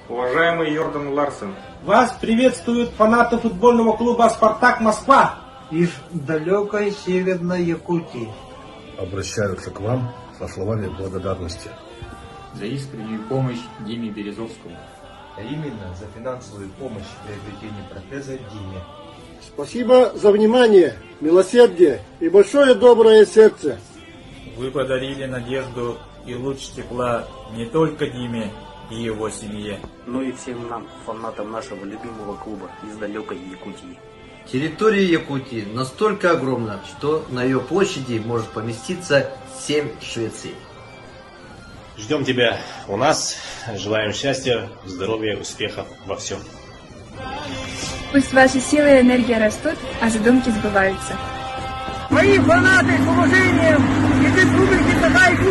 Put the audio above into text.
Уважаемый Йордан Ларсен, вас приветствуют фанаты футбольного клуба «Спартак Москва» из далекой Северной Якутии. Обращаются к вам со словами благодарности. За искреннюю помощь Диме Березовскому. А именно за финансовую помощь в приобретении протеза Диме. Спасибо за внимание, милосердие и большое доброе сердце. Вы подарили надежду и луч тепла не только Диме и его семье, но и всем нам, фанатам нашего любимого клуба из далекой Якутии. Территория Якутии настолько огромна, что на ее площади может поместиться 7 Швеций. Ждем тебя у нас. Желаем счастья, здоровья, успехов во всем. Пусть ваши силы и энергия растут, а задумки сбываются. Мои фанаты с уважением из Республики Саха-Якутия